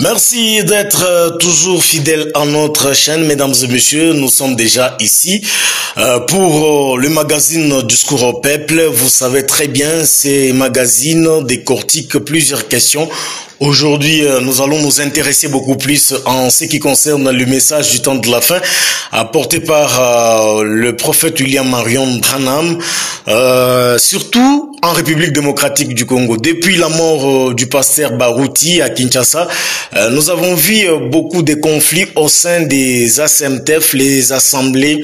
Merci d'être toujours fidèles à notre chaîne, mesdames et messieurs. Nous sommes déjà ici pour le magazine Discours au peuple. Vous savez très bien, ces magazines décortiquent plusieurs questions. Aujourd'hui, nous allons nous intéresser beaucoup plus en ce qui concerne le message du temps de la fin apporté par le prophète William Marion Branham, surtout en République démocratique du Congo. Depuis la mort du pasteur Baruti à Kinshasa, nous avons vu beaucoup de conflits au sein des ASMTF, les assemblées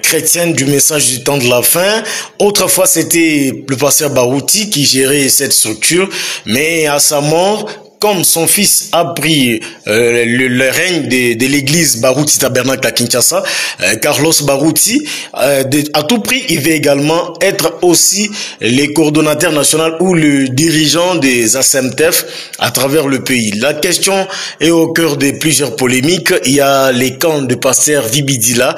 chrétiennes du message du temps de la fin. Autrefois, c'était le pasteur Baruti qui gérait cette structure, mais à sa mort, comme son fils a pris le règne de l'église Baruti Tabernacle à Kinshasa, Carlos Baruti, à tout prix, il veut également être aussi le coordonnateur national ou le dirigeant des ASMTF à travers le pays. La question est au cœur de plusieurs polémiques. Il y a les camps de pasteur Vibidila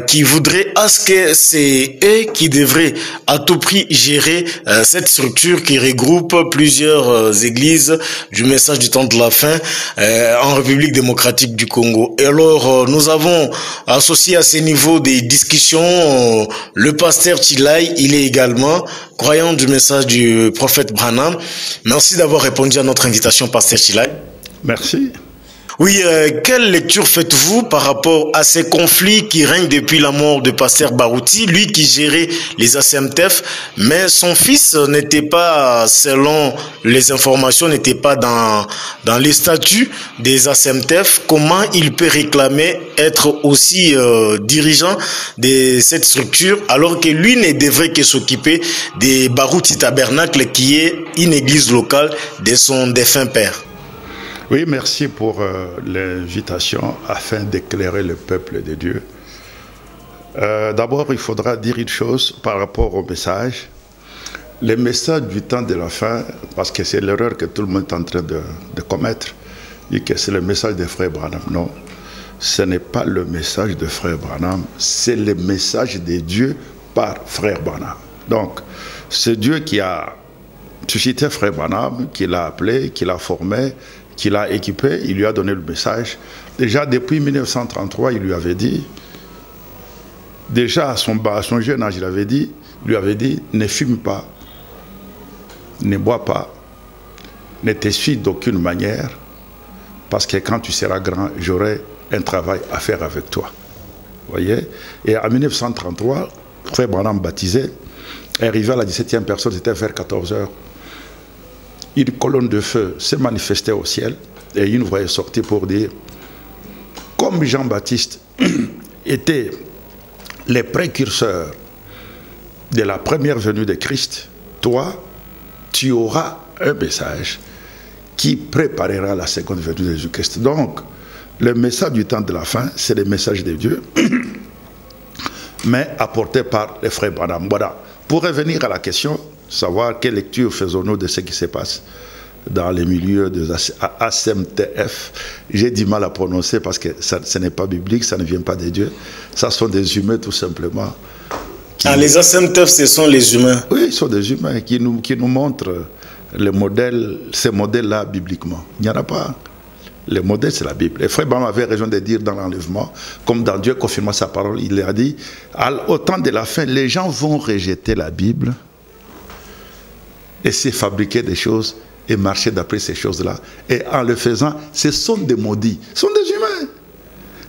qui voudraient à ce que c'est eux qui devraient à tout prix gérer cette structure qui regroupe plusieurs églises du message du temps de la fin en République démocratique du Congo. Et alors, nous avons associé à ces niveaux des discussions le pasteur Chilai, il est également croyant du message du prophète Branham. Merci d'avoir répondu à notre invitation, pasteur Chilai. Merci. Oui, quelle lecture faites-vous par rapport à ces conflits qui règnent depuis la mort de pasteur Baruti, lui qui gérait les ASMTF, mais son fils n'était pas, selon les informations, n'était pas dans les statuts des ASMTF. Comment il peut réclamer être aussi dirigeant de cette structure alors que lui ne devrait que s'occuper des Baruti Tabernacle qui est une église locale de son défunt père? Oui, merci pour l'invitation afin d'éclairer le peuple de Dieu. D'abord, il faudra dire une chose par rapport au message. Le message du temps de la fin, parce que c'est l'erreur que tout le monde est en train de commettre, dit que c'est le message de Frère Branham. Non, ce n'est pas le message de Frère Branham, c'est le message de Dieu par Frère Branham. Donc, c'est Dieu qui a suscité Frère Branham, qui l'a appelé, qui l'a formé, qui l'a équipé, il lui a donné le message. Déjà depuis 1933, il lui avait dit, déjà à son jeune âge, il lui avait dit, ne fume pas, ne bois pas, ne t'essuie d'aucune manière, parce que quand tu seras grand, j'aurai un travail à faire avec toi. Vous voyez? Et en 1933, Frère Branham baptisé, arrivé à la 17e personne, c'était vers 14 heures. Une colonne de feu s'est manifestée au ciel et une voix est sortie pour dire, comme Jean-Baptiste était le précurseur de la première venue de Christ, toi, tu auras un message qui préparera la seconde venue de Jésus-Christ. Donc, le message du temps de la fin, c'est le message de Dieu, mais apporté par les frères Branham. Voilà. Pour revenir à la question, savoir quelle lecture faisons-nous de ce qui se passe dans les milieux des ASMTF. J'ai du mal à prononcer parce que ce n'est pas biblique, ça ne vient pas de Dieu. Ça sont des humains tout simplement. Les ASMTF, ce sont les humains? Oui, ils sont des humains qui nous montrent les modèles, ces modèles-là bibliquement. Il n'y en a pas. Le modèle, c'est la Bible. Et Frère Branham avait raison de dire dans l'enlèvement, comme dans Dieu confirmant sa parole, il a dit, au temps de la fin, les gens vont rejeter la Bible et se fabriquer des choses et marcher d'après ces choses-là. Et en le faisant, ce sont des maudits, ce sont des humains.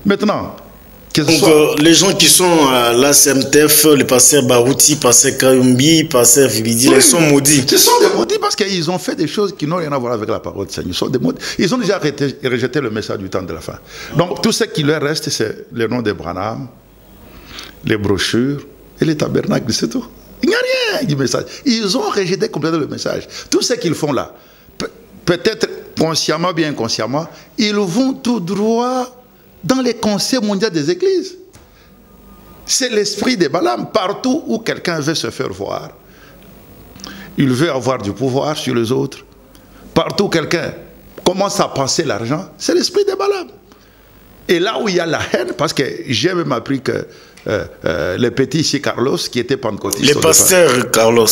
Maintenant, donc, les gens qui sont à l'ASMTF, le pasteur Baruti, pasteur Kayumbi, pasteur Vibidi, ils sont maudits. Ce sont des maudits parce qu'ils ont fait des choses qui n'ont rien à voir avec la parole du Seigneur. Ils sont des maudits. Ils ont déjà rejeté le message du temps de la fin. Donc, tout ce qui leur reste, c'est le nom de Branham, les brochures et les tabernacles, c'est tout. Il n'y a rien du message. Ils ont rejeté complètement le message. Tout ce qu'ils font là, peut-être consciemment, bien inconsciemment, ils vont tout droit dans les conseils mondiaux des églises. C'est l'esprit de Balaam. Partout où quelqu'un veut se faire voir, il veut avoir du pouvoir sur les autres. Partout où quelqu'un commence à penser l'argent, c'est l'esprit de Balaam. Et là où il y a la haine, parce que j'ai même appris que le petit ici, Carlos, qui était pentecôtiste. Le pasteur Carlos.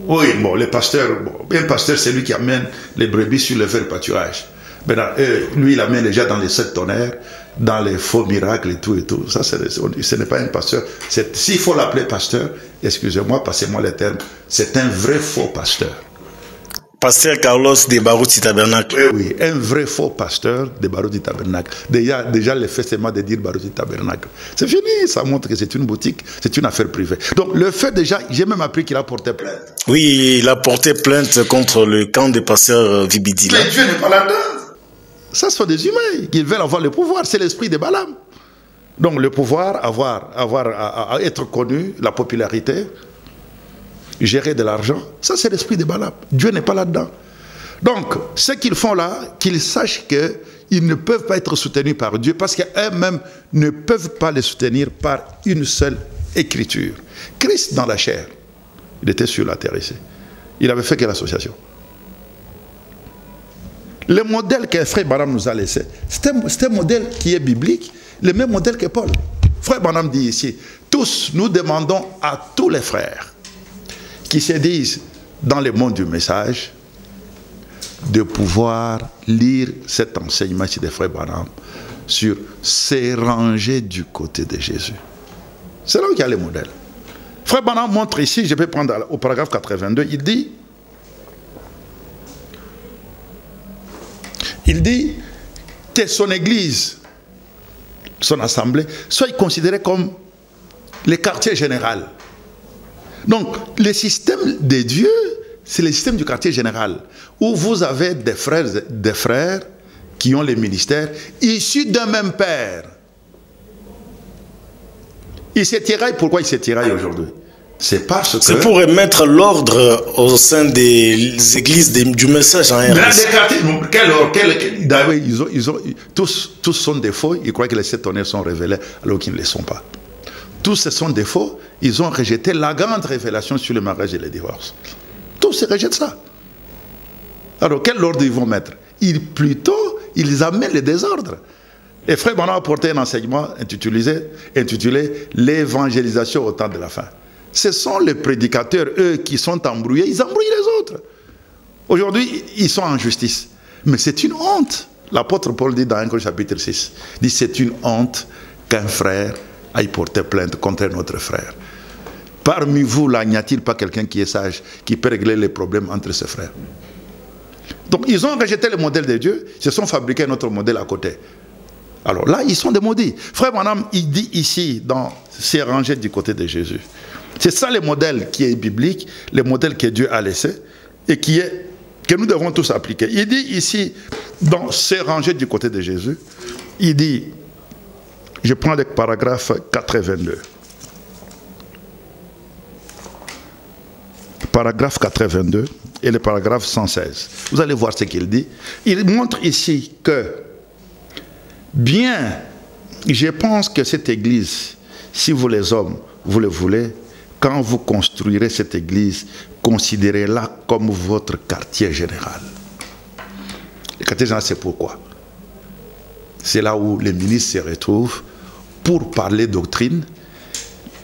Oui, bon, le pasteur, un pasteur, c'est lui qui amène les brebis sur le verre pâturage. Maintenant, lui, il amène déjà dans les 7 tonnerres, dans les faux miracles et tout et tout. Ça, ce n'est pas un pasteur. S'il faut l'appeler pasteur, excusez-moi, passez-moi les termes, c'est un vrai faux pasteur. Pasteur Carlos de Barouti Tabernacle. Oui, un vrai faux pasteur de Barouti Tabernacle. Déjà le fait seulement de dire Barouti Tabernacle. C'est fini, ça montre que c'est une boutique, c'est une affaire privée. Donc le fait déjà, j'ai même appris qu'il a porté plainte. Oui, il a porté plainte contre le camp des pasteurs Vibidi. Mais Dieu n'est pas là-dedans. Ça, ce sont des humains qui veulent avoir le pouvoir, c'est l'esprit de Balaam. Donc le pouvoir, à être connu, la popularité, gérer de l'argent, ça c'est l'esprit de Balaam. Dieu n'est pas là-dedans. Donc, ce qu'ils font là, qu'ils sachent qu'ils ne peuvent pas être soutenus par Dieu parce qu'eux-mêmes ne peuvent pas les soutenir par une seule écriture. Christ dans la chair, il était sur la terre ici. Il avait fait quelle association? Le modèle que Frère Branham nous a laissé, c'est un modèle qui est biblique, le même modèle que Paul. Frère Branham dit ici, tous, nous demandons à tous les frères qui se disent dans le monde du message de pouvoir lire cet enseignement ici des frères Branham sur se ranger du côté de Jésus. C'est là où il y a le modèle. Frère Branham montre ici, je vais prendre au paragraphe 82, il dit que son église, son assemblée, soit considérée comme le quartier général. Donc, le système de Dieu, c'est le système du quartier général, où vous avez des frères qui ont les ministères, issus d'un même père. Ils se tiraillent. Pourquoi ils se tiraillent aujourd'hui? C'est parce que... C'est pour remettre l'ordre au sein des églises du message en RS. Tous sont des faux. Ils croient que les 7 tonnerres sont révélés alors qu'ils ne le sont pas. Tous ce sont des faux. Ils ont rejeté la grande révélation sur le mariage et le divorce. Tous rejettent ça. Alors quel ordre ils vont mettre? Plutôt, ils amènent le désordre. Et Frère Branham a apporté un enseignement intitulé l'évangélisation au temps de la fin. Ce sont les prédicateurs, eux, qui sont embrouillés, ils embrouillent les autres. Aujourd'hui, ils sont en justice. Mais c'est une honte. L'apôtre Paul dit dans 1 Corinthiens chapitre 6, dit c'est une honte qu'un frère aille porter plainte contre un autre frère. Parmi vous, là, n'y a-t-il pas quelqu'un qui est sage, qui peut régler les problèmes entre ses frères? Donc, ils ont rejeté le modèle de Dieu, ils se sont fabriqués un autre modèle à côté. Alors là, ils sont des maudits. Frère Branham, il dit ici, dans ces rangées du côté de Jésus, c'est ça le modèle qui est biblique, le modèle que Dieu a laissé et que nous devons tous appliquer. Il dit ici, dans ces rangées du côté de Jésus, il dit, je prends le paragraphe 82. Paragraphe 82 et le paragraphe 116. Vous allez voir ce qu'il dit. Il montre ici que, bien, je pense que cette église, si vous les hommes, vous le voulez, quand vous construirez cette église, considérez-la comme votre quartier général. Le quartier général, c'est pourquoi? C'est là où les ministres se retrouvent pour parler doctrine.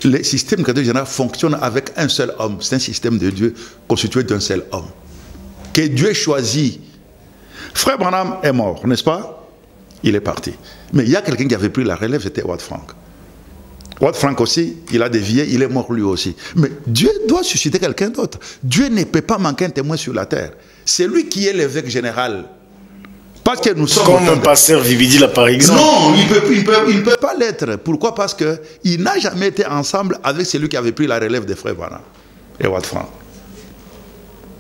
Le système quartier général fonctionne avec un seul homme. C'est un système de Dieu constitué d'un seul homme. Que Dieu choisit. Frère Branham est mort, n'est-ce pas? Il est parti. Mais il y a quelqu'un qui avait pris la relève, c'était Watt Frank. Watt Frank aussi, il a dévié, il est mort lui aussi. Mais Dieu doit susciter quelqu'un d'autre. Dieu ne peut pas manquer un témoin sur la terre. C'est lui qui est l'évêque général. Parce que nous sommes... Comme un pasteur Vibidi là par exemple. Non, il ne peut pas l'être. Pourquoi? Parce qu'il n'a jamais été ensemble avec celui qui avait pris la relève des frères Branham et Watt Frank.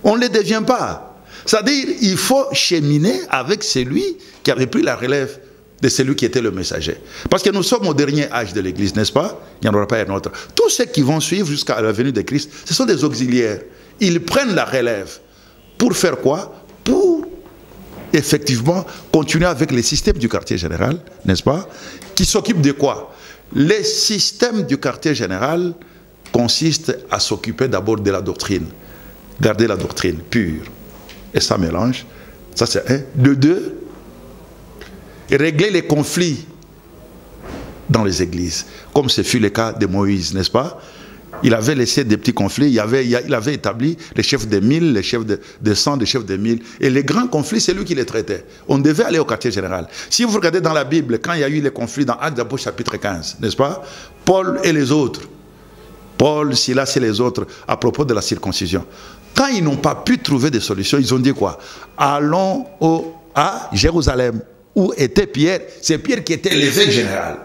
On ne le devient pas. C'est-à-dire, il faut cheminer avec celui qui avait pris la relève de celui qui était le messager. Parce que nous sommes au dernier âge de l'Église, n'est-ce pas? Il n'y en aura pas un autre. Tous ceux qui vont suivre jusqu'à la venue de Christ, ce sont des auxiliaires. Ils prennent la relève. Pour faire quoi? Pour, effectivement, continuer avec les systèmes du quartier général, n'est-ce pas? Qui s'occupent de quoi? Les systèmes du quartier général consistent à s'occuper d'abord de la doctrine. Garder la doctrine pure. Et ça mélange. Ça c'est un. De deux, régler les conflits dans les églises, comme ce fut le cas de Moïse, n'est-ce pas? Il avait laissé des petits conflits, il avait établi les chefs des 1000, les chefs des 100, les chefs des 1000. Et les grands conflits, c'est lui qui les traitait. On devait aller au quartier général. Si vous regardez dans la Bible, quand il y a eu les conflits dans Actes d'Apôtres chapitre 15, n'est-ce pas? Paul et les autres, Paul, Silas et les autres, à propos de la circoncision. Quand ils n'ont pas pu trouver des solutions, ils ont dit quoi? Allons à Jérusalem, où était Pierre. C'est Pierre qui était l'évêque général.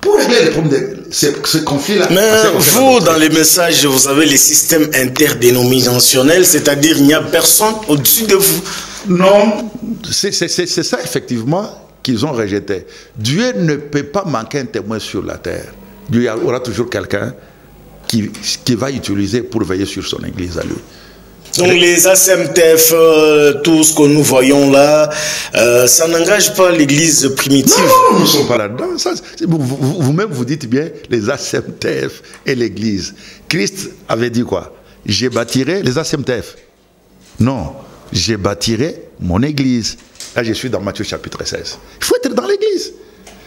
Pour régler les problèmes de ce conflit-là. Mais vous, dans les messages, vous avez les systèmes interdénominationnels, c'est-à-dire il n'y a personne au-dessus de vous. Non, c'est ça effectivement qu'ils ont rejeté. Dieu ne peut pas manquer un témoin sur la terre. Dieu aura toujours quelqu'un qui va utiliser pour veiller sur son église à lui. Donc les ACMTF, tout ce que nous voyons là, ça n'engage pas l'église primitive. Non, nous ne sommes pas là-dedans. Vous-même vous dites bien les ACMTF et l'église. Christ avait dit quoi? Je bâtirai les ACMTF. Non, je bâtirai mon église. Là, je suis dans Matthieu chapitre 16. Il faut être dans l'église.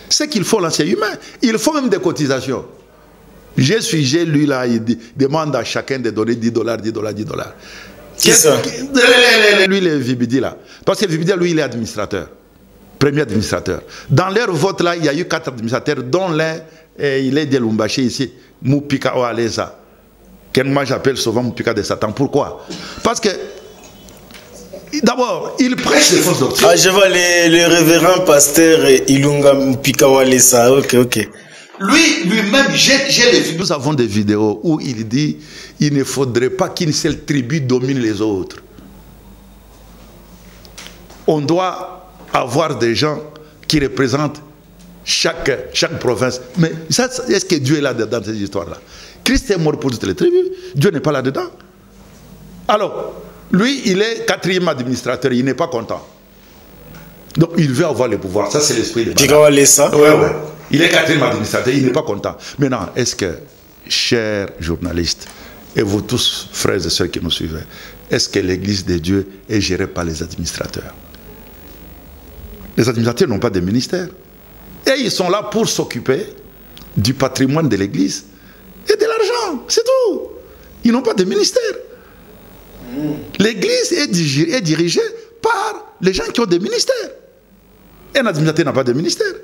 C'est qu'il faut l'ancien humain. Il faut même des cotisations. J'ai lui là, il demande à chacun de donner $10, $10. Qui ça? Lui, le Vibidi là. Parce que Vibidi, lui, il est administrateur. Premier administrateur. Dans leur vote là, il y a eu 4 administrateurs, dont l'un, il est de Lumbashi ici, Moupika Oaleza. Que moi j'appelle souvent Moupika de Satan. Pourquoi? Parce que, d'abord, il prêche les fausses doctrines. Ah, je vois le révérend pasteur Ilunga Moupika Oaleza. Ok. Lui-même, j'ai les vidéos. Nous avons des vidéos où il dit il ne faudrait pas qu'une seule tribu domine les autres. On doit avoir des gens qui représentent chaque province. Mais est-ce que Dieu est là dans cette histoire-là? Christ est mort pour toutes les tribus. Dieu n'est pas là-dedans. Alors, lui, il est 4e administrateur. Il n'est pas content. Donc, il veut avoir le pouvoir. Ça, c'est l'esprit de Balaam. Ouais. Il est 4e administrateur, il n'est pas content. Maintenant, est-ce que, chers journalistes, et vous tous, frères et sœurs qui nous suivez, est-ce que l'église de Dieu est gérée par les administrateurs? Les administrateurs n'ont pas de ministère. Et ils sont là pour s'occuper du patrimoine de l'église et de l'argent, c'est tout. Ils n'ont pas de ministère. L'église est dirigée par les gens qui ont des ministères. Un administrateur n'a pas de ministère.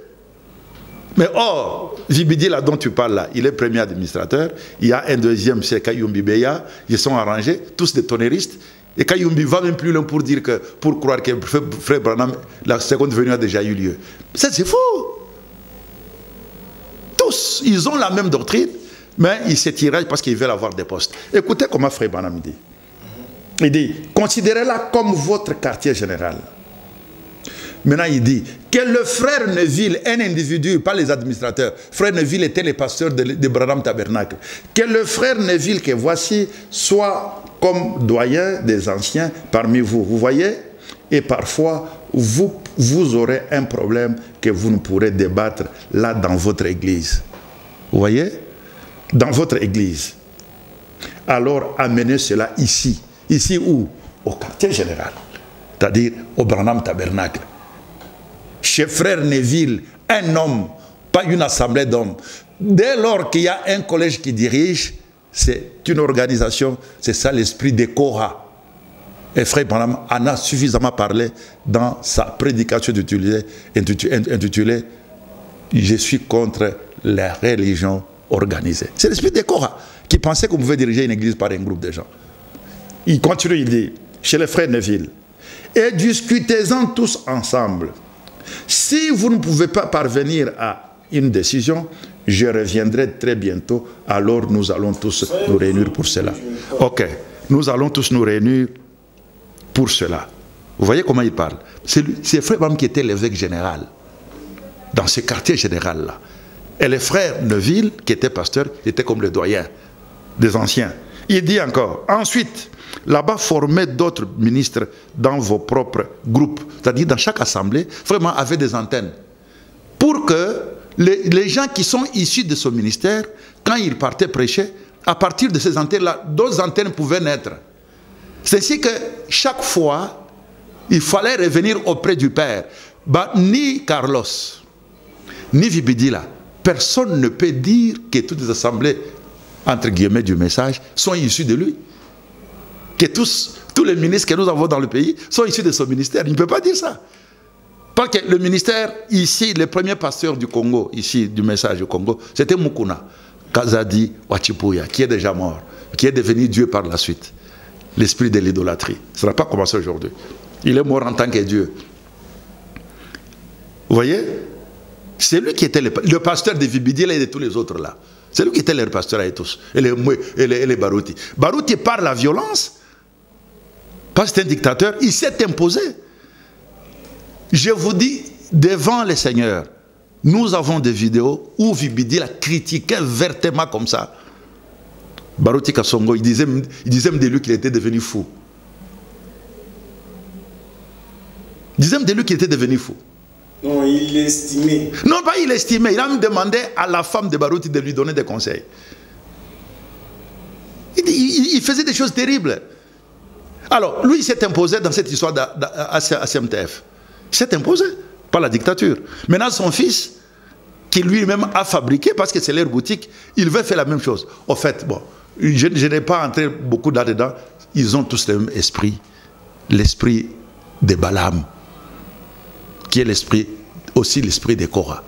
Mais or, Vibidi là dont tu parles là, il est premier administrateur. Il y a un deuxième, c'est Kayumbi Beya. Ils sont arrangés, tous des tonnéristes. Et Kayumbi va même plus loin pour dire que, pour croire que Frère Branham, la seconde venue a déjà eu lieu. C'est faux. Tous, ils ont la même doctrine, mais ils se tirent parce qu'ils veulent avoir des postes. Écoutez comment Frère Branham dit. Il dit, considérez-la comme votre quartier général. Maintenant, il dit que le frère Neville, un individu, pas les administrateurs, frère Neville était le pasteur de Branham Tabernacle, que le frère Neville que voici soit comme doyen des anciens parmi vous. Vous voyez? Et parfois, vous aurez un problème que vous ne pourrez débattre là dans votre église. Vous voyez? Dans votre église. Alors, amenez cela ici. Ici où? Au quartier général. C'est-à-dire au Branham Tabernacle. Chez frère Neville, un homme, pas une assemblée d'hommes. Dès lors qu'il y a un collège qui dirige, c'est une organisation, c'est ça l'esprit de Korah. Et frère Branham en a suffisamment parlé dans sa prédication intitulée « Je suis contre la religion organisée ». C'est l'esprit de Korah qui pensait qu'on pouvait diriger une église par un groupe de gens. Il continue, il dit, chez les frères Neville, « Et discutez-en tous ensemble. Si vous ne pouvez pas parvenir à une décision, je reviendrai très bientôt, alors nous allons tous nous réunir pour cela. » Ok, nous allons tous nous réunir pour cela. Vous voyez comment il parle? C'est frère Branham qui était l'évêque général, dans ce quartier général-là. Et les frères Neville, qui étaient pasteurs, étaient comme le doyen des anciens. Il dit encore, ensuite, là-bas, formez d'autres ministres dans vos propres groupes. C'est-à-dire, dans chaque assemblée, vraiment, avait des antennes. Pour que les gens qui sont issus de ce ministère, quand ils partaient prêcher, à partir de ces antennes-là, d'autres antennes pouvaient naître. C'est ainsi que chaque fois, il fallait revenir auprès du Père. Bah, ni Carlos, ni Vibidi là, personne ne peut dire que toutes les assemblées entre guillemets, du message, sont issus de lui. Que tous les ministres que nous avons dans le pays sont issus de son ministère. Il ne peut pas dire ça. Parce que le ministère, ici, le premier pasteur du Congo, ici, du message du Congo, c'était Mukuna, Kazadi Wachipuya, qui est déjà mort, qui est devenu Dieu par la suite. L'esprit de l'idolâtrie. Ça n'a pas commencé aujourd'hui. Il est mort en tant que Dieu. Vous voyez? C'est lui qui était le pasteur de Vibidiel et de tous les autres là. C'est lui qui était leur pasteur à tous. Et les Barouti. Barouti, par la violence, parce que c'est un dictateur, il s'est imposé. Je vous dis, devant les seigneurs, nous avons des vidéos où Vibidiel a critiqué vertement comme ça. Barouti Kassongo, il disait même de lui qu'il était devenu fou. Il disait même de lui qu'il était devenu fou. Non, il l'estimait. Non, pas il l'estimait. Il a même demandé à la femme de Barouti de lui donner des conseils. Il faisait des choses terribles. Alors, lui, il s'est imposé dans cette histoire à CMTF. Il s'est imposé par la dictature. Maintenant, son fils, qui lui-même a fabriqué, parce que c'est leur boutique, il veut faire la même chose. Au fait, bon, je n'ai pas entré beaucoup là-dedans. Ils ont tous le même esprit. L'esprit de Balaam, qui est l'esprit, aussi l'esprit de Korah.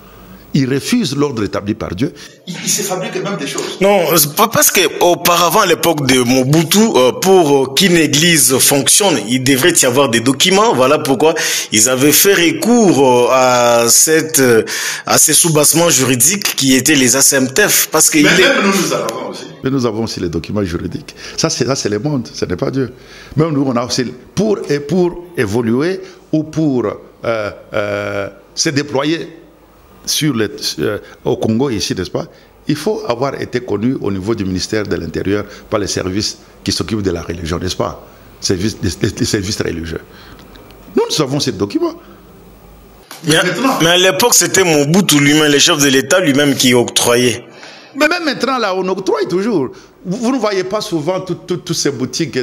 Il refuse l'ordre établi par Dieu. Il se fabrique même des choses. Non, pas parce qu'auparavant, à l'époque de Mobutu, pour qu'une église fonctionne, il devrait y avoir des documents. Voilà pourquoi ils avaient fait recours à ces soubassements juridiques qui étaient les ACMTF. Parce que même nous avons aussi. Mais nous avons aussi les documents juridiques. Ça, c'est le monde, ce n'est pas Dieu. Même nous, on a aussi, pour évoluer ou pour se déployer au Congo ici, n'est-ce pas? Il faut avoir été connu au niveau du ministère de l'Intérieur par les services qui s'occupent de la religion, n'est-ce pas? Les services religieux. Nous avons ces documents. Mais à l'époque, c'était Mobutu lui-même, le chef de l'État lui-même qui octroyait. Mais même maintenant, là, on octroie toujours. Vous ne voyez pas souvent toutes ces boutiques,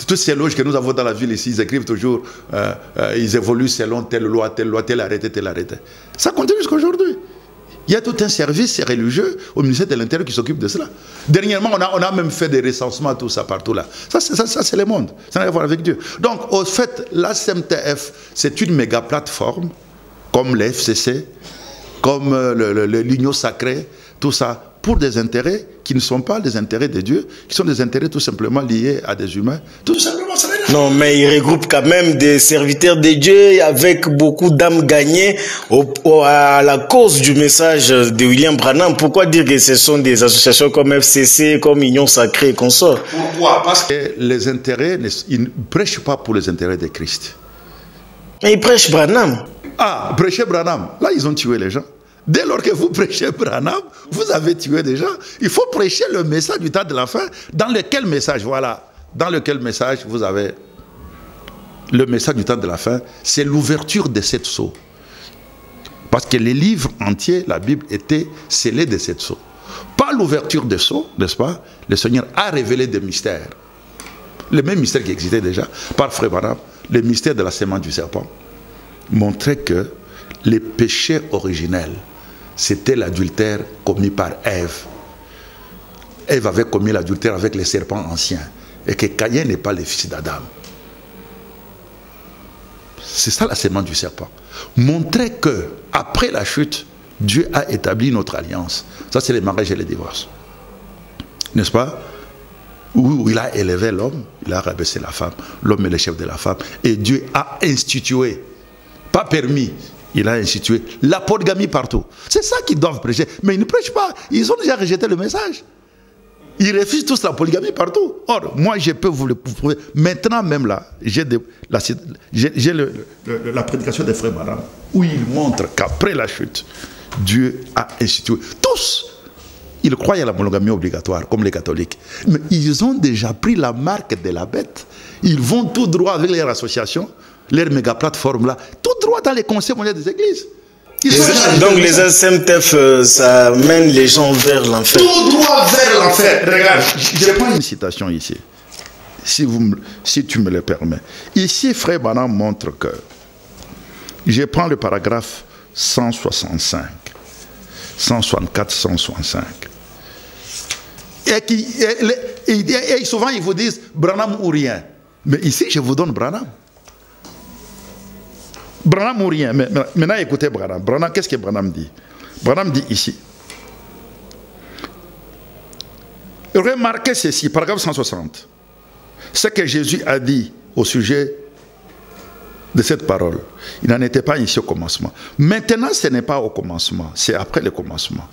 toutes ces loges que nous avons dans la ville ici, ils écrivent toujours, ils évoluent selon telle loi, tel arrêté, tel arrêté. Ça continue jusqu'à aujourd'hui. Il y a tout un service religieux au ministère de l'Intérieur qui s'occupe de cela. Dernièrement, on a même fait des recensements, tout ça, partout là. Ça c'est le monde. Ça n'a rien à voir avec Dieu. Donc, au fait, la CMTF, c'est une méga plateforme, comme le FCC, comme l'Union sacrée, tout ça, pour des intérêts qui ne sont pas des intérêts de Dieu, qui sont des intérêts tout simplement liés à des humains. Tout simplement, ça n'est non, mais il regroupe quand même des serviteurs de Dieu avec beaucoup d'âmes gagnées à la cause du message de William Branham. Pourquoi dire que ce sont des associations comme FCC, comme Union Sacrée et consorts? Pourquoi? Parce que les intérêts, ils ne prêchent pas pour les intérêts de Christ. Mais ils prêchent Branham. Ah, prêcher Branham. Là, ils ont tué les gens. Dès lors que vous prêchez Branham, vous avez tué des gens. Il faut prêcher le message du temps de la fin. Dans lequel message, voilà, dans lequel message vous avez le message du temps de la fin, c'est l'ouverture de cette sceaux. Parce que les livres entiers, la Bible, était scellée de cette sceaux. Par l'ouverture des sceaux, n'est-ce pas, le Seigneur a révélé des mystères. Les mêmes mystères qui existaient déjà, par Frère Branham, le mystère de la sémence du serpent, montrait que les péchés originels, c'était l'adultère commis par Ève. Ève avait commis l'adultère avec les serpents anciens. Et que Caïn n'est pas le fils d'Adam. C'est ça la sémence du serpent. Montrer que, après la chute, Dieu a établi notre alliance. Ça, c'est les mariages et les divorces. N'est-ce pas? Où il a élevé l'homme, il a rabaissé la femme. L'homme est le chef de la femme. Et Dieu a institué, pas permis, il a institué la polygamie partout. C'est ça qu'ils doivent prêcher. Mais ils ne prêchent pas. Ils ont déjà rejeté le message. Ils refusent tous la polygamie partout. Or, moi, je peux vous le prouver. Maintenant même là, j'ai la prédication des frères Branham, où il montre qu'après la chute, Dieu a institué. Tous, ils croient à la monogamie obligatoire, comme les catholiques. Mais ils ont déjà pris la marque de la bête. Ils vont tout droit avec leur association, leur méga plateforme là, tout droit dans les conseils mondiaux des églises. Donc les ACMTF, ça mène les gens vers l'enfer. Tout droit vers l'enfer. Regarde, je prends une citation ici, si tu me le permets. Ici, Frère Branham montre que, je prends le paragraphe 165, 164, 165. Et souvent, ils vous disent Branham ou rien. Mais ici, je vous donne Branham. Branham ou rien. Mais maintenant, écoutez Branham. Branham, qu'est-ce que Branham dit? Branham dit ici. Remarquez ceci, paragraphe 160. Ce que Jésus a dit au sujet de cette parole, il n'en était pas ici au commencement. Maintenant, ce n'est pas au commencement, c'est après le commencement.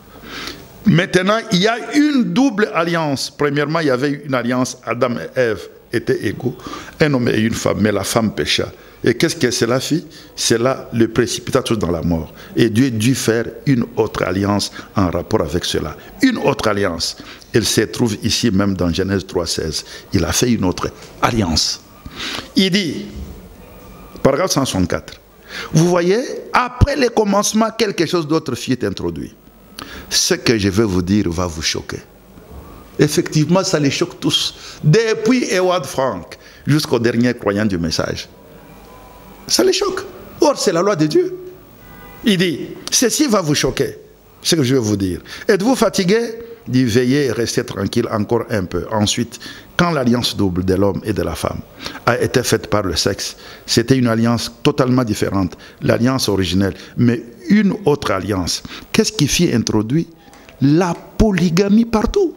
Maintenant, il y a une double alliance. Premièrement, il y avait une alliance, Adam et Ève étaient égaux, un homme et une femme, mais la femme pécha. Et qu'est-ce que cela fit? Cela le précipita tous dans la mort. Et Dieu dut faire une autre alliance en rapport avec cela. Une autre alliance. Elle se trouve ici même dans Genèse 3,16. Il a fait une autre alliance. Il dit, paragraphe 164, vous voyez, après le commencement, quelque chose d'autre fut introduit. Ce que je vais vous dire va vous choquer. Effectivement, ça les choque tous. Depuis Ewald Frank jusqu'au dernier croyant du message. Ça les choque. Or, c'est la loi de Dieu. Il dit, ceci va vous choquer, ce que je vais vous dire. Êtes-vous fatigué? Dit, veillez et restez tranquille encore un peu. Ensuite, quand l'alliance double de l'homme et de la femme a été faite par le sexe, c'était une alliance totalement différente, l'alliance originelle, mais une autre alliance. Qu'est-ce qui fut introduit? La polygamie partout.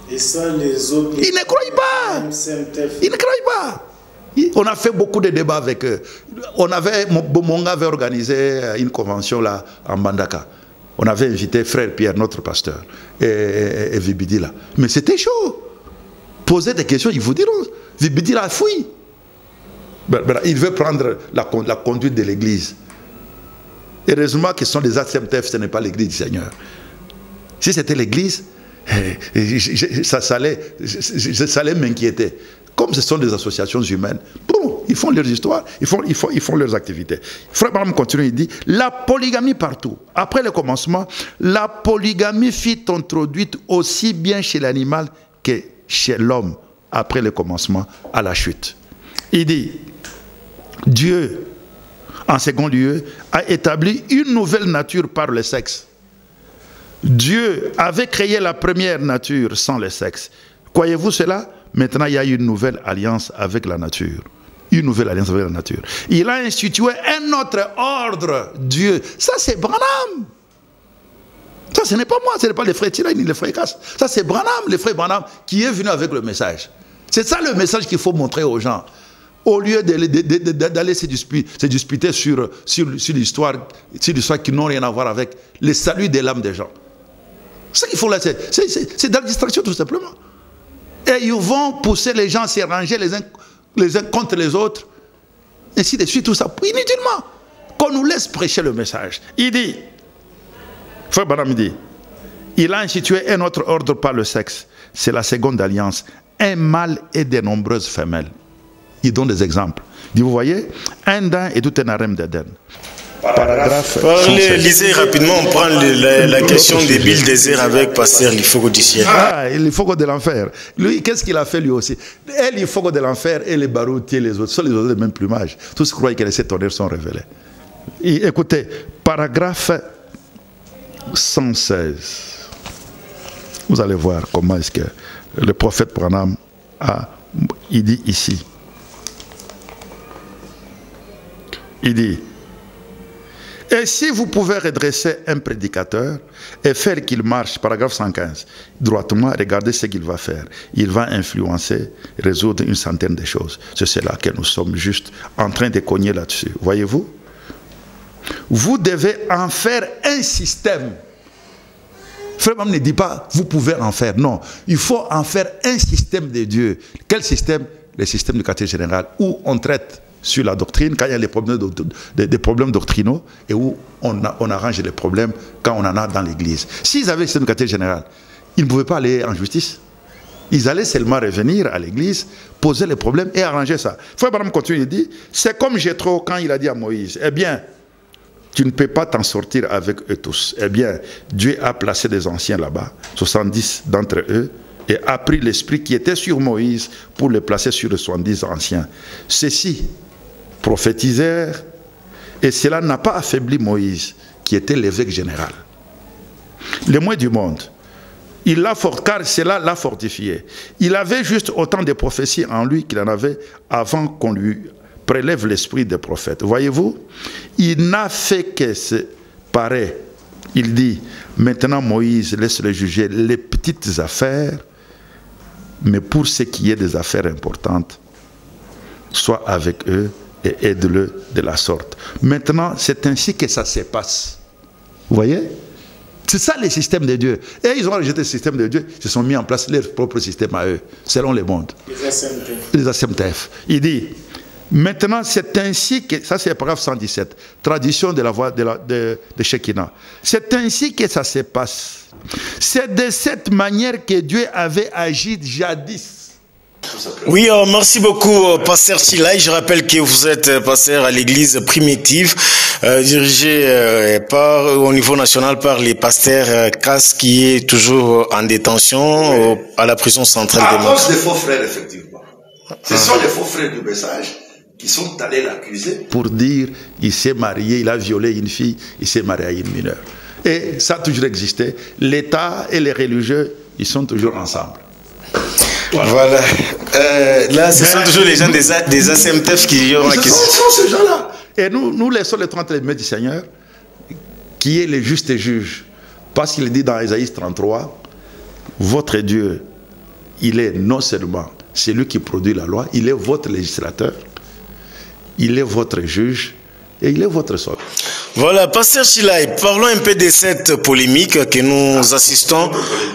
Et ça, les autres... Ils ne croient pas. Ils ne croient pas. On a fait beaucoup de débats avec eux. Bomonga avait organisé une convention là, en Bandaka. On avait invité Frère Pierre, notre pasteur, et Vibidila. Mais c'était chaud. Poser des questions, ils vous diront. Vibidila fouille. Il veut prendre la conduite de l'église. Heureusement que ce sont des ACMTF, ce n'est pas l'église du Seigneur. Si c'était l'église, ça allait m'inquiéter. Comme ce sont des associations humaines, bon, ils font leurs histoires, ils font leurs activités. Frère Branham continue, il dit, la polygamie partout. Après le commencement, la polygamie fut introduite aussi bien chez l'animal que chez l'homme, après le commencement, à la chute. Il dit, Dieu, en second lieu, a établi une nouvelle nature par le sexe. Dieu avait créé la première nature sans le sexe. Croyez-vous cela? Maintenant, il y a une nouvelle alliance avec la nature. Une nouvelle alliance avec la nature. Il a institué un autre ordre, Dieu. Ça, c'est Branham. Ça, ce n'est pas moi, ce n'est pas les frères Tiraï ni les frères Cass. Ça, c'est Branham, le frère Branham, qui est venu avec le message. C'est ça le message qu'il faut montrer aux gens. Au lieu d'aller se disputer sur l'histoire qui n'ont rien à voir avec le salut de l'âme des gens. Ce qu'il faut là, c'est de la distraction tout simplement. Et ils vont pousser les gens à se ranger les uns contre les autres. Ainsi de suite, tout ça. Inutilement. Qu'on nous laisse prêcher le message. Il dit, Frère Branham dit, il a institué un autre ordre par le sexe. C'est la seconde alliance. Un mâle et de nombreuses femelles. Il donne des exemples. Il dit, vous voyez, un daim et tout un harem d'Éden. Paragraphe. Lisez rapidement, on prend la question des billes désert avec Pasteur Lifogo du ciel. Ah, Lifogo de l'enfer. Lui, qu'est-ce qu'il a fait lui aussi? Et Lifogo de l'enfer et les baroutiers, les autres, sont les autres de même plumage. Tous croient que les sept tonnerres sont révélés. Et écoutez, paragraphe 116. Vous allez voir comment est-ce que le prophète Branham il dit ici. Il dit, et si vous pouvez redresser un prédicateur et faire qu'il marche, paragraphe 115, droitement, regardez ce qu'il va faire. Il va influencer, résoudre une centaine de choses. C'est cela que nous sommes juste en train de cogner là-dessus. Voyez-vous? Vous devez en faire un système. Frère Branham ne dit pas, vous pouvez en faire. Non, il faut en faire un système de Dieu. Quel système? Le système du quartier général, où on traite sur la doctrine, quand il y a des problèmes doctrinaux, et où on arrange les problèmes quand on en a dans l'église. S'ils avaient le système du quartier général, ils ne pouvaient pas aller en justice. Ils allaient seulement revenir à l'église, poser les problèmes et arranger ça. Frère Branham continue, il dit, c'est comme Jéthro quand il a dit à Moïse, eh bien, tu ne peux pas t'en sortir avec eux tous. Eh bien, Dieu a placé des anciens là-bas, 70 d'entre eux, et a pris l'esprit qui était sur Moïse pour le placer sur les 70 anciens. Ceux-ci prophétisèrent, et cela n'a pas affaibli Moïse, qui était l'évêque général. Les moyens du monde, Il l'a fortifié, car cela l'a fortifié. Il avait juste autant de prophéties en lui qu'il en avait avant qu'on lui prélève l'esprit des prophètes. Voyez-vous, il n'a fait que se parer. Il dit, maintenant Moïse laisse-le juger les petites affaires, mais pour ce qui est des affaires importantes, sois avec eux et aide-le de la sorte. Maintenant, c'est ainsi que ça se passe. Vous voyez? C'est ça le système de Dieu. Et ils ont rejeté le système de Dieu, ils se sont mis en place leur propre système à eux, selon le monde. Les ASMTF. Il dit, maintenant c'est ainsi que, ça c'est le paragraphe 117, tradition de la voix de Shekinah. C'est ainsi que ça se passe. C'est de cette manière que Dieu avait agi jadis. Oui, merci beaucoup, pasteur Chilai. Je rappelle que vous êtes pasteur à l'église primitive, dirigée au niveau national par les pasteurs Cass, qui est toujours en détention à la prison centrale de Mons. À cause des faux frères, effectivement. Ce sont les faux frères du message qui sont allés l'accuser pour dire il s'est marié, il a violé une fille, il s'est marié à une mineure. Et ça a toujours existé. L'État et les religieux, ils sont toujours ensemble. Voilà. Là, ce sont toujours les gens des ASMTF qui ont la question. Ce sont ces gens-là. Et nous laissons les 30 les mains du Seigneur, qui est le juste juge. Parce qu'il dit dans Isaïe 33, votre Dieu, il est non seulement celui qui produit la loi, il est votre législateur, il est votre juge, et il est votre sauveur. Voilà, pasteur Chilai, parlons un peu de cette polémique que nous assistons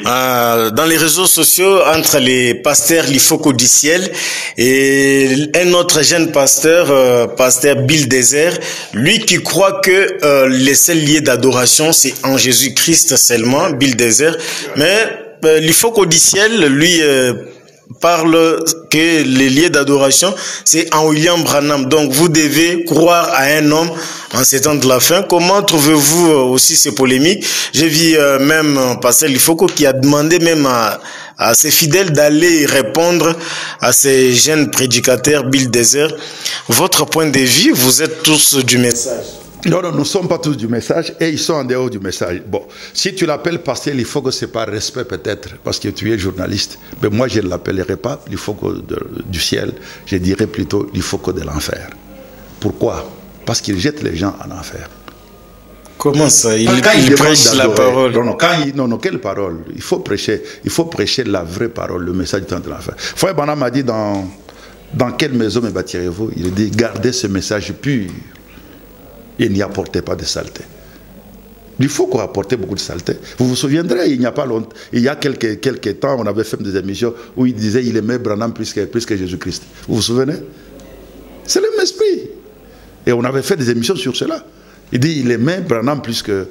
dans les réseaux sociaux entre les pasteurs Lifoko du ciel et un autre jeune pasteur, pasteur Bill Desert, lui qui croit que les seuls lieux d'adoration c'est en Jésus-Christ seulement, Bill Desert, mais Lifoko du ciel, lui parle que les lieux d'adoration c'est en William Branham. Donc vous devez croire à un homme en ces temps de la fin. Comment trouvez-vous aussi ces polémiques? J'ai vu même pasteur Lifoko qui a demandé même à ses fidèles d'aller répondre à ces jeunes prédicateurs Bill Desert. Votre point de vue, vous êtes tous du message. Non, nous ne sommes pas tous du message et ils sont en dehors du message. Bon, si tu l'appelles pasteur, il faut que c'est par respect peut-être, parce que tu es journaliste. Mais moi, je ne l'appellerai pas l'Ifoko du ciel, je dirais plutôt l'Ifoko de l'enfer. Pourquoi? Parce qu'il jette les gens en enfer. Comment ça? Il prêche la parole. Non, quelle parole? Il faut prêcher la vraie parole, le message du temps de l'enfer. Frère Branham m'a dit dans quelle maison me bâtirez-vous? Il dit, gardez ce message pur. Et n'y apportez pas de saleté. Il faut qu'on apporte beaucoup de saleté. Vous vous souviendrez, il n'y a pas longtemps, il y a quelques temps, on avait fait des émissions où il disait il aimait Branham plus que Jésus-Christ. Vous vous souvenez? C'est le même esprit. Et on avait fait des émissions sur cela. Il dit il aimait Branham plus que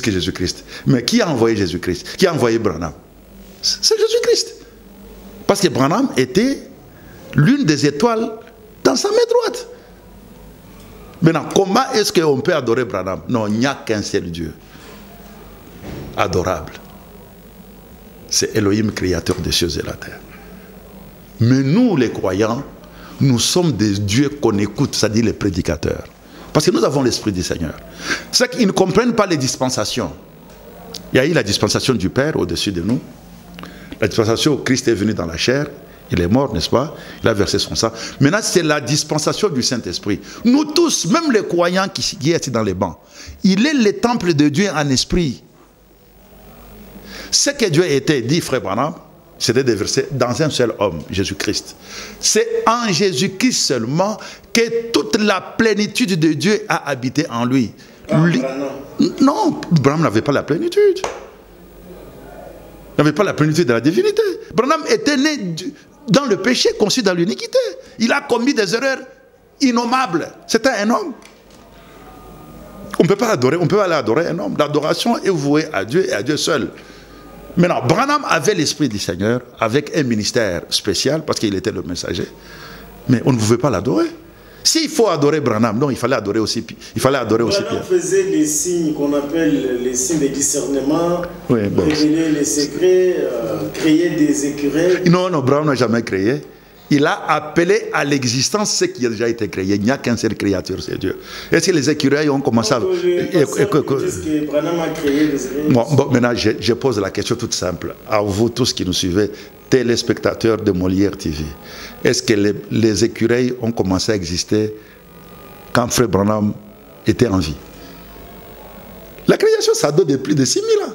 Jésus-Christ. Mais qui a envoyé Jésus-Christ? Qui a envoyé Branham? C'est Jésus-Christ. Parce que Branham était l'une des étoiles dans sa main droite. Maintenant, comment est-ce qu'on peut adorer Branham? Non, il n'y a qu'un seul Dieu. Adorable. C'est Elohim, créateur des cieux et la terre. Mais nous, les croyants, nous sommes des dieux qu'on écoute, c'est-à-dire les prédicateurs. Parce que nous avons l'Esprit du Seigneur. C'est qu'ils ne comprennent pas les dispensations. Il y a eu la dispensation du Père au-dessus de nous. La dispensation où Christ est venu dans la chair. Il est mort, n'est-ce pas? Il a versé son sang. Maintenant, c'est la dispensation du Saint-Esprit. Nous tous, même les croyants qui sont dans les bancs, il est le temple de Dieu en esprit. Ce que Dieu était, dit Frère Branham, c'était de verser dans un seul homme, Jésus-Christ. C'est en Jésus-Christ seulement que toute la plénitude de Dieu a habité en lui. Non, Branham n'avait pas la plénitude. Il n'avait pas la plénitude de la divinité. Branham était né dans le péché, conçu dans l'iniquité. Il a commis des erreurs innommables. C'était un homme. On ne peut pas adorer, on peut aller adorer un homme. L'adoration est vouée à Dieu et à Dieu seul. Maintenant, Branham avait l'Esprit du Seigneur, avec un ministère spécial, parce qu'il était le messager. Mais on ne pouvait pas l'adorer. S'il faut adorer Branham, non, il fallait adorer aussi Pierre. Branham faisait les signes qu'on appelle les signes de discernement, oui, bon. Révéler les secrets, créer des écureuils. Non, Branham n'a jamais créé. il a appelé à l'existence ce qui a déjà été créé. Il n'y a qu'un seul créateur, c'est Dieu. Est-ce que les écureuils ont commencé à... Bon, maintenant, je pose la question toute simple à vous tous qui nous suivez, téléspectateurs de Molière TV. Est-ce que les écureuils ont commencé à exister quand Frère Branham était en vie? La création, ça date de plus de 6000 ans.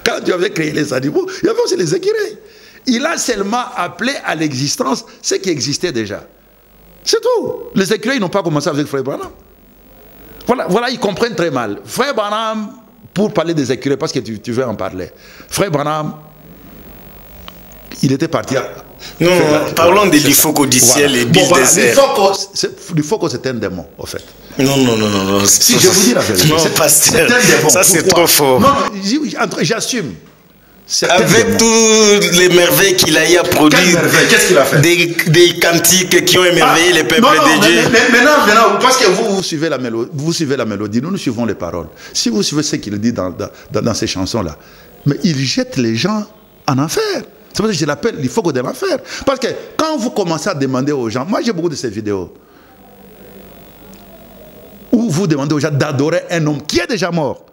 Quand Dieu avait créé les animaux, il y avait aussi les écureuils. Il a seulement appelé à l'existence ce qui existait déjà. C'est tout. Les écureuils n'ont pas commencé avec Frère Branham. Voilà, ils comprennent très mal. Frère Branham, pour parler des écureuils, parce que tu veux en parler. Frère Branham, il était parti à... Non, parlons de l'Ifoko du ciel et Bill désert. L'Ifoko, c'est un démon, en fait. Non. Si, je vous dis la vérité. Non, pasteur, ça c'est trop fort. Non, j'assume. Avec toutes les merveilles qu'il a produit, qu'est-ce qu'il a fait? Des cantiques qui ont émerveillé les peuples de Dieu. Maintenant, parce que vous suivez la mélodie, nous suivons les paroles. Si vous suivez ce qu'il dit dans ces chansons-là, mais il jette les gens en enfer. C'est pour ça que je l'appelle l'Ifoko de l'enfer. Parce que quand vous commencez à demander aux gens, moi j'ai beaucoup de ces vidéos, où vous demandez aux gens d'adorer un homme qui est déjà mort.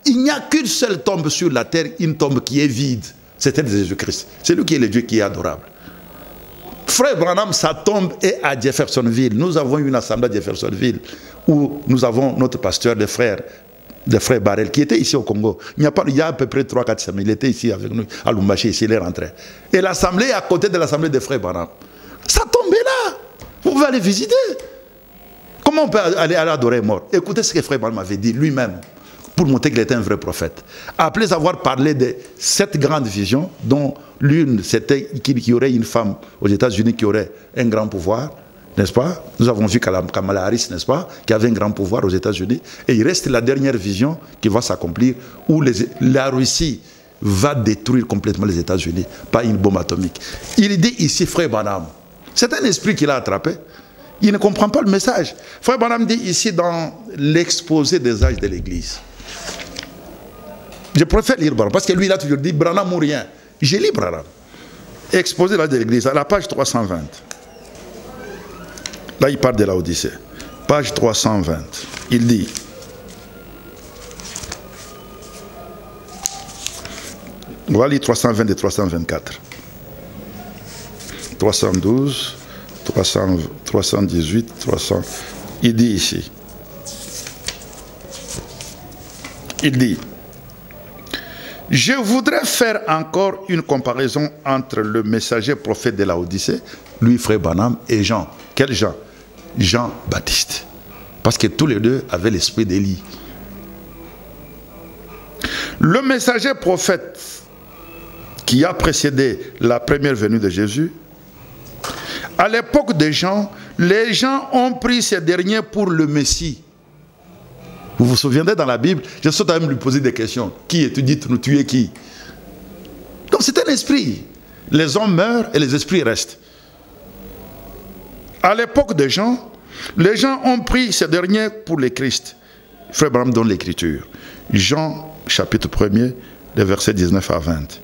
Il n'y a qu'une seule tombe sur la terre, une tombe qui est vide. C'est celle de Jésus-Christ. C'est lui qui est le Dieu qui est adorable. Frère Branham, sa tombe est à Jeffersonville. Nous avons une assemblée à Jeffersonville où nous avons notre pasteur de frères Barrel qui était ici au Congo. Il y a à peu près 3-4 semaines. Il était ici avec nous à Lumbashi, ici il est rentré. Et l'assemblée est à côté de l'assemblée des frères Branham. Sa tombe est là. Vous pouvez aller visiter. Comment on peut aller adorer mort? Écoutez ce que frère Branham avait dit lui-même, pour montrer qu'il était un vrai prophète. Après avoir parlé de cette grande vision, dont l'une, c'était qu'il y aurait une femme aux États-Unis qui aurait un grand pouvoir, n'est-ce pas? Nous avons vu Kamala Harris, n'est-ce pas? Qui avait un grand pouvoir aux États-Unis. Et il reste la dernière vision qui va s'accomplir, où la Russie va détruire complètement les États-Unis par une bombe atomique. Il dit ici, frère Branham, c'est un esprit qu'il a attrapé. Il ne comprend pas le message. Frère Branham dit ici dans l'exposé des âges de l'Église. Je préfère lire Branham, parce que lui, il a toujours dit Branham ou rien. J'ai lu Branham. Exposé l'âge de l'Église, à la page 320. Là, il parle de la Odyssée. Page 320. Il dit, on va lire 320 et 324. 312, 318, 300. Il dit ici. Il dit, je voudrais faire encore une comparaison entre le messager prophète de la Odyssée, lui, frère Branham, et Jean. Quel Jean? Jean-Baptiste. Parce que tous les deux avaient l'esprit d'Élie. Le messager prophète qui a précédé la première venue de Jésus, à l'époque de Jean, les gens ont pris ces derniers pour le Messie. Vous vous souvenez dans la Bible, je saute à même lui poser des questions. Qui es-tu? Dites-nous, tu es qui? Donc c'est un esprit. Les hommes meurent et les esprits restent. À l'époque de Jean, les gens ont pris ces derniers pour le Christ. Frère Branham donne l'écriture. Jean, chapitre 1er, les versets 19 à 20.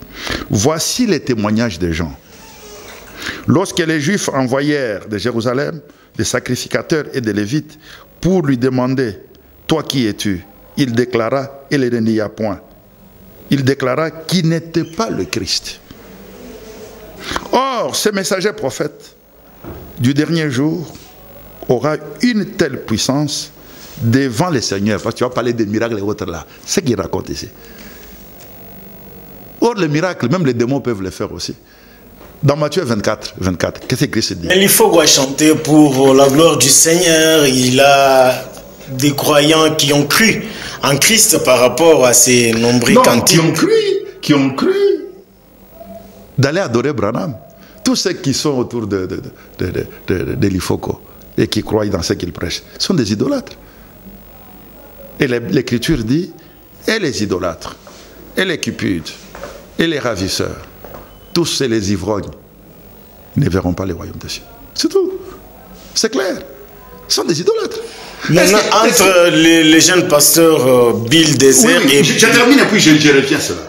Voici les témoignages de Jean. Lorsque les Juifs envoyèrent de Jérusalem des sacrificateurs et des Lévites pour lui demander « Toi qui es-tu » il déclara, et il ne nia point, il déclara qu'il n'était pas le Christ. Or, ce messager prophète du dernier jour aura une telle puissance devant les seigneurs, parce que tu vas parler des miracles et autres là, c'est ce qu'il raconte ici. Or, les miracles, même les démons peuvent les faire aussi. Dans Matthieu 24, qu'est-ce que Christ dit? Il faut chanter pour la gloire du Seigneur. Il a des croyants qui ont cru en Christ par rapport à ces nombreux cantiques. Qui ont cru d'aller adorer Branham. Tous ceux qui sont autour de l'Ifoko et qui croient dans ce qu'il prêche sont des idolâtres. Et l'Écriture dit, et les idolâtres, et les cupides, et les ravisseurs, tous ces les ivrognes ne verront pas le royaume des cieux. C'est tout. C'est clair. Ce sont des idolâtres. Maintenant, entre les jeunes pasteurs Bill Désert et... Je termine et puis je reviens à cela.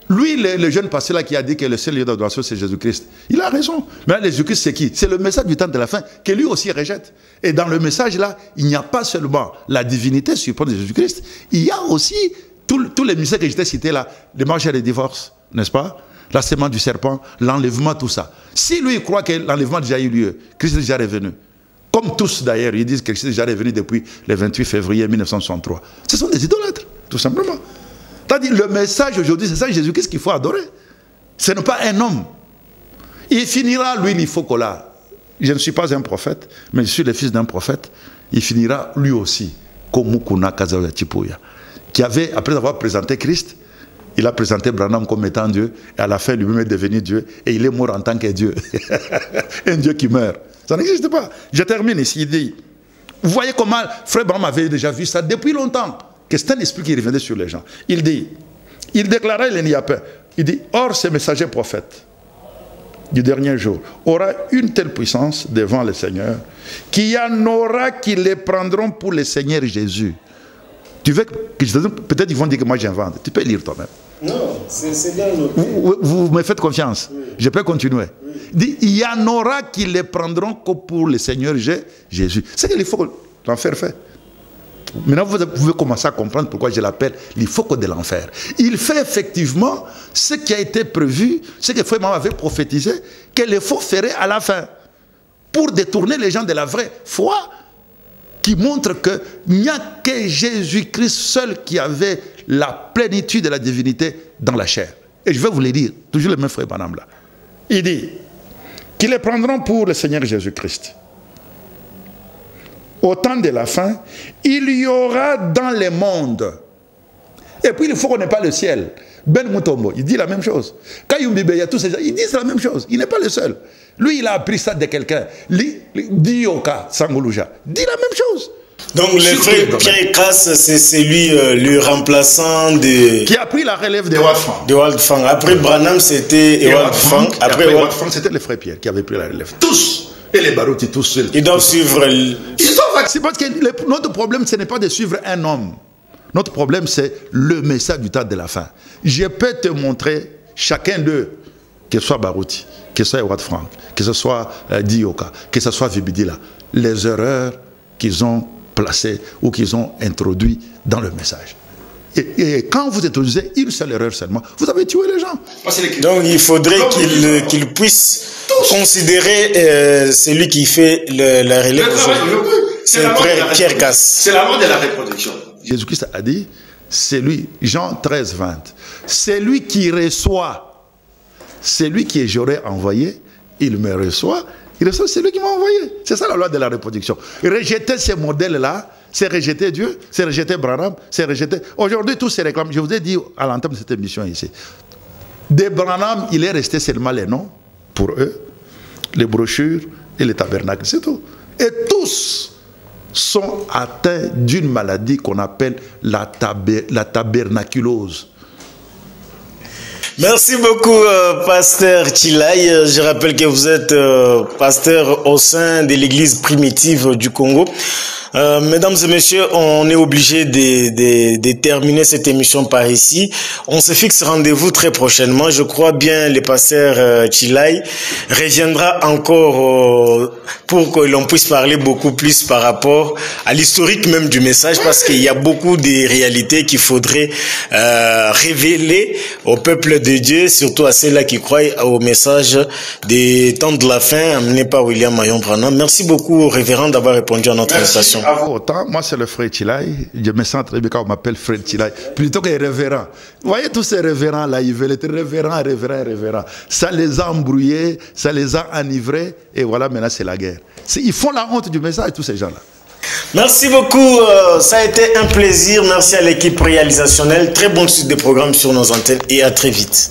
Lui, le jeune pasteur là qui a dit que le seul lieu d'adoration c'est Jésus-Christ, il a raison. Mais Jésus-Christ c'est qui? C'est le message du temps de la fin que lui aussi rejette. Et dans le message là, il n'y a pas seulement la divinité suprême de Jésus-Christ, il y a aussi tous les mystères que je t'ai cités là, les mariages et les divorces, n'est-ce pas? La sémence du serpent, l'enlèvement, tout ça. Si lui il croit que l'enlèvement a déjà eu lieu, Christ est déjà revenu. Comme tous d'ailleurs, ils disent que Christ est déjà revenu depuis le 28 février 1963. Ce sont des idolâtres, tout simplement. C'est-à-dire, le message aujourd'hui, c'est ça Jésus-Christ qu'il faut adorer. Ce n'est pas un homme. Il finira, lui, il faut là. Je ne suis pas un prophète, mais je suis le fils d'un prophète. Il finira, lui aussi, comme Mukuna Kazawa Chipuya, qui avait, après avoir présenté Christ, il a présenté Branham comme étant Dieu, et à la fin, lui-même est devenu Dieu, et il est mort en tant que Dieu. Un Dieu qui meurt. Ça n'existe pas. Je termine ici. Il dit, vous voyez comment Frère Branham avait déjà vu ça depuis longtemps. Que c'est un esprit qui revenait sur les gens. Il dit, il déclarait il n'y a pas. Il dit, or ces messagers prophètes du dernier jour aura une telle puissance devant le Seigneur qu'il y en aura qui les prendront pour le Seigneur Jésus. Tu veux que je te dise, peut-être ils vont dire que moi j'invente. Tu peux lire toi-même. Non, c'est bien noté. Vous me faites confiance. Oui. Je peux continuer. Oui. Il dit, il y en aura qui les prendront que pour le Seigneur Jésus. C'est qu'il faut que l'enfer fait. Maintenant, vous pouvez commencer à comprendre pourquoi je l'appelle l'hypocrite de l'enfer. Il fait effectivement ce qui a été prévu, ce que Frère avait prophétisé, que les faux feraient à la fin, pour détourner les gens de la vraie foi, qui montre qu'il n'y a que Jésus-Christ seul qui avait la plénitude de la divinité dans la chair. Et je vais vous le dire, toujours le même Frère Branham là. Il dit qu'ils les prendront pour le Seigneur Jésus-Christ. Au temps de la fin, il y aura dans le monde. Et puis il faut qu'on n'ait pas le ciel. Ben Mutombo, il dit la même chose. Kayumbi Beya, tous ces gens, ils disent la même chose. Il n'est pas le seul. Lui, il a appris ça de quelqu'un. Dioka Sangoluja dit la même chose. Donc le frère Pierre Casse, c'est lui le remplaçant de... Qui a pris la relève de Ewald Frank. De Ewald Frank. Après Branham, c'était Ewald Frank. Après Ewald Frank, c'était le frère Pierre qui avait pris la relève. Tous. Et les baroutis, tous seuls. Ils doivent suivre... Ils sont vaccinés parce que notre problème, ce n'est pas de suivre un homme. Notre problème, c'est le message du temps de la fin. Je peux te montrer, chacun d'eux, que ce soit Barouti, que ce soit Ewald Frank, que ce soit Dioka, que ce soit Vibidila, les erreurs qu'ils ont placées ou qu'ils ont introduites dans le message. Et quand vous introduisez une seule erreur seulement, vous avez tué les gens. Donc il faudrait qu'ils puissent considérer celui qui fait la relève. C'est le frère Pierre Casse. C'est la mort de la reproduction. Jésus-Christ a dit, c'est lui, Jean 13, 20, c'est lui qui reçoit, c'est lui qui j'aurais envoyé, il me reçoit, il reçoit, c'est lui qui m'a envoyé. C'est ça la loi de la reproduction. Rejeter ces modèles-là, c'est rejeter Dieu, c'est rejeter Branham, c'est rejeter... Aujourd'hui, tous ces réclames, je vous ai dit à l'entame de cette émission ici, de Branham, il est resté seulement les noms, pour eux, les brochures et les tabernacles, c'est tout. Et tous sont atteints d'une maladie qu'on appelle la tabernaculose. Merci beaucoup, pasteur Chilai. Je rappelle que vous êtes pasteur au sein de l'église primitive du Congo. Mesdames et messieurs, on est obligé de terminer cette émission par ici. On se fixe rendez-vous très prochainement. Je crois bien le pasteur Chilai reviendra encore pour que l'on puisse parler beaucoup plus par rapport à l'historique même du message, parce qu'il y a beaucoup de réalités qu'il faudrait révéler au peuple de Dieu, surtout à ceux-là qui croient au message des temps de la fin amené par William Marion Branham. Merci beaucoup, révérend, d'avoir répondu à notre invitation. Autant, moi c'est le frère Chilai, je me sens très bien quand on m'appelle frère Chilai, plutôt que révérend. Vous voyez tous ces révérends là, ils veulent être révérends, ça les a embrouillés, ça les a enivrés, et voilà, maintenant c'est la guerre. Ils font la honte du message, tous ces gens-là. Merci beaucoup, ça a été un plaisir, merci à l'équipe réalisationnelle, très bonne suite de programmes sur nos antennes et à très vite.